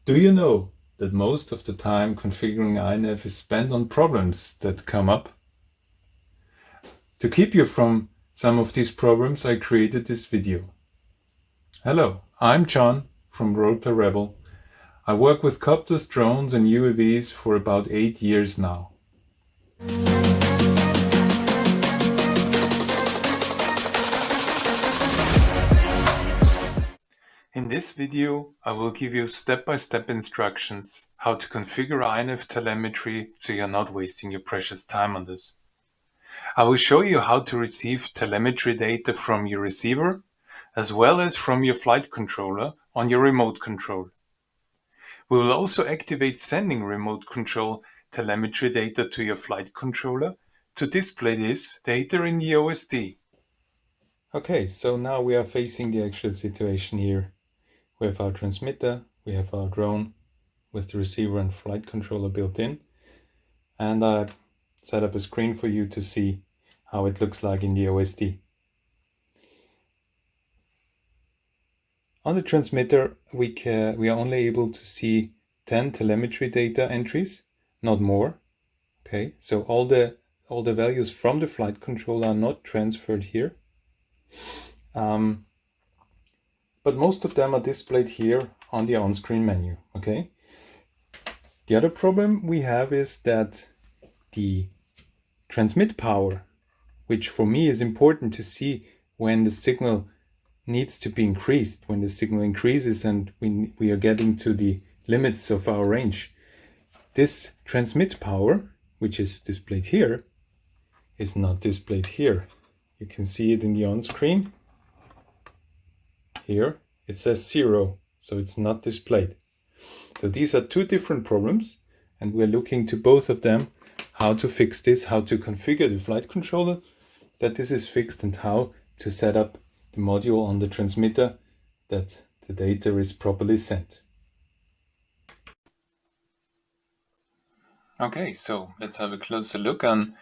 Do you know that most of the time configuring INAV is spent on problems that come up? To keep you from some of these problems, I created this video. Hello, I'm John from Road to Rebel. I work with copters, drones and UAVs for about 8 years now. In this video, I will give you step-by-step instructions how to configure INAV Telemetry so you're not wasting your precious time on this. I will show you how to receive telemetry data from your receiver as well as from your flight controller on your remote control. We will also activate sending remote control telemetry data to your flight controller to display this data in the OSD. Okay, so now we are facing the actual situation here. We have our transmitter, we have our drone with the receiver and flight controller built in, and I set up a screen for you to see how it looks like in the OSD. On the transmitter, we are only able to see 10 telemetry data entries, not more. Okay, so all the values from the flight controller are not transferred here. But most of them are displayed here on the on-screen menu. Okay. The other problem we have is that the transmit power, which for me is important to see when the signal needs to be increased, when the signal increases and we are getting to the limits of our range. This transmit power, which is displayed here, is not displayed here. You can see it in the on-screen. Here it says 0, so it's not displayed. So these are two different problems, and we're looking to both of them, how to fix this, how to configure the flight controller that this is fixed, and how to set up the module on the transmitter that the data is properly sent. Okay, so let's have a closer look on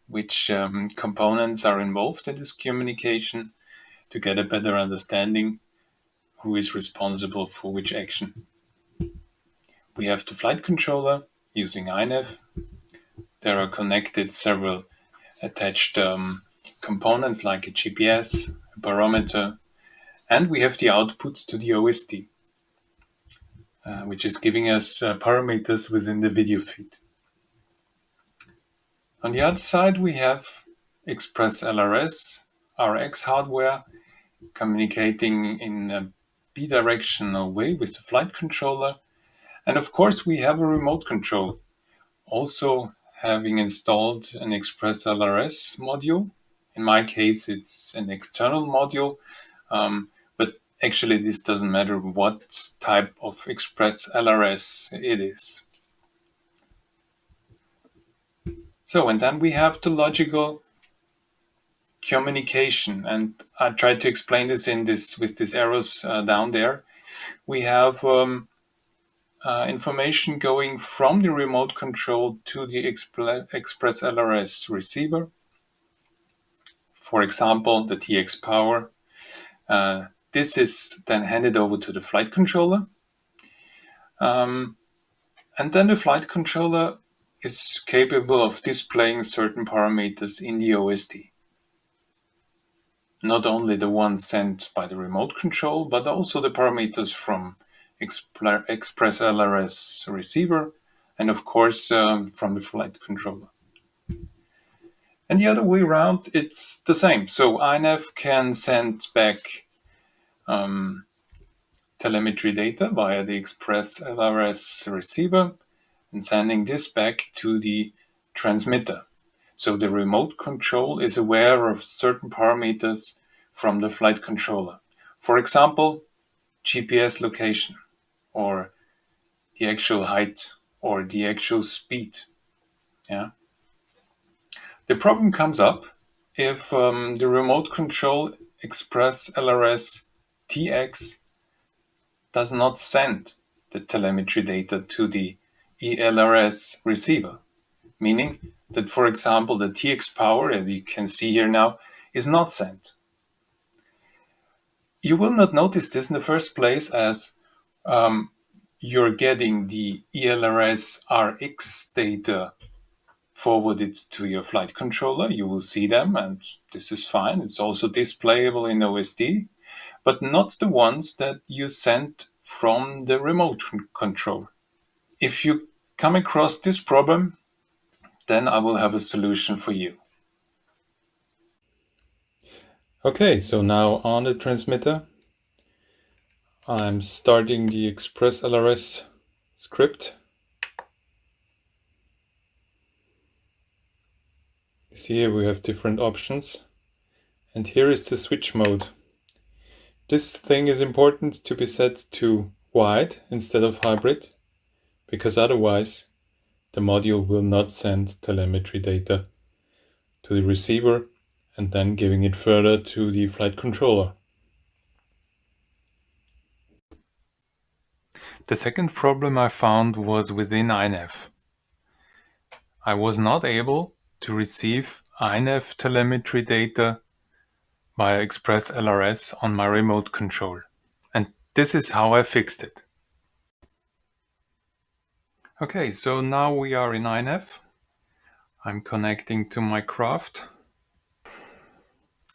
which components are involved in this communication to get a better understanding who is responsible for which action. We have the flight controller using INAV. There are connected several attached components like a GPS, a barometer, and we have the output to the OSD, which is giving us parameters within the video feed. On the other side, we have ExpressLRS RX hardware communicating in a bidirectional way with the flight controller. And of course, we have a remote control, also having installed an ExpressLRS module. In my case, it's an external module, but actually this doesn't matter what type of ExpressLRS it is. So, and then we have the logical communication, and I tried to explain this with these arrows down there. We have information going from the remote control to the ExpressLRS receiver. For example, the TX power. This is then handed over to the flight controller. And then the flight controller is capable of displaying certain parameters in the OSD. Not only the ones sent by the remote control, but also the parameters from ExpressLRS receiver, and of course from the flight controller. And the other way around, it's the same. So INAV can send back telemetry data via the ExpressLRS receiver and sending this back to the transmitter. So the remote control is aware of certain parameters from the flight controller. For example, GPS location, or the actual height, or the actual speed. Yeah. The problem comes up if the remote control ExpressLRS TX does not send the telemetry data to the ELRS receiver, meaning that, for example, the TX power, as you can see here now, is not sent. You will not notice this in the first place, as you're getting the ELRS RX data forwarded to your flight controller. You will see them, and this is fine. It's also displayable in OSD, but not the ones that you sent from the remote control. If you come across this problem, then I will have a solution for you. Okay, so now on the transmitter, I'm starting the ExpressLRS script. You see here we have different options, and here is the switch mode. This thing is important to be set to wide instead of hybrid, because otherwise the module will not send telemetry data to the receiver and then giving it further to the flight controller. The second problem I found was within INAV. I was not able to receive INAV telemetry data via ExpressLRS on my remote control. And this is how I fixed it. Okay, so now we are in INAV. I'm connecting to my craft.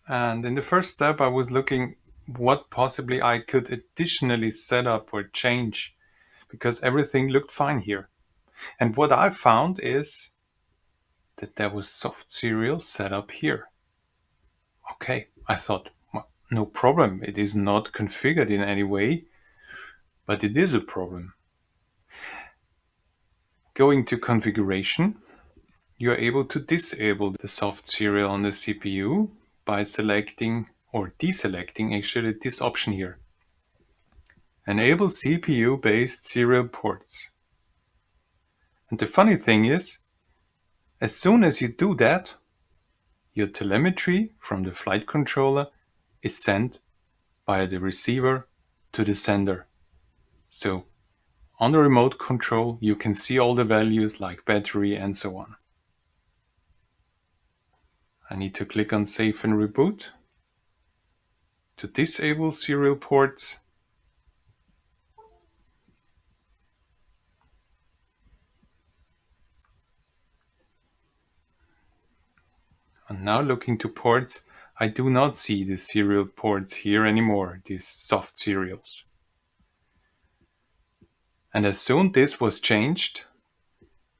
And in the first step, I was looking what possibly I could additionally set up or change, because everything looked fine here. And what I found is that there was soft serial set up here. Okay, I thought, well, no problem. It is not configured in any way, but it is a problem. Going to configuration, you are able to disable the soft serial on the CPU by selecting or deselecting actually this option here. Enable CPU-based serial ports. And the funny thing is, as soon as you do that, your telemetry from the flight controller is sent via the receiver to the sender. So on the remote control, you can see all the values like battery and so on. I need to click on Save and Reboot to disable serial ports. And now looking to ports, I do not see the serial ports here anymore, these soft serials. And as soon this was changed,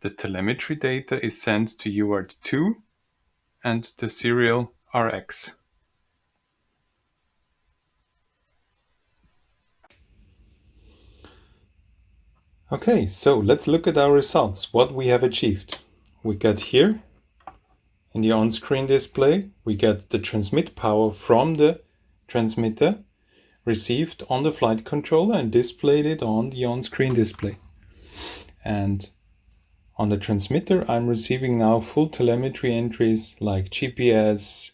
the telemetry data is sent to UART2 and the serial RX. Okay, so let's look at our results, what we have achieved. We got here in the on-screen display, we get the transmit power from the transmitter received on the flight controller and displayed it on the on-screen display. And on the transmitter, I'm receiving now full telemetry entries like GPS,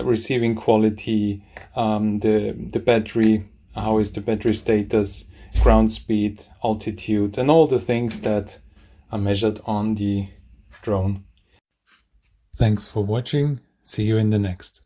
receiving quality, the battery, how is the battery status, ground speed, altitude, and all the things that are measured on the drone. Thanks for watching. See you in the next.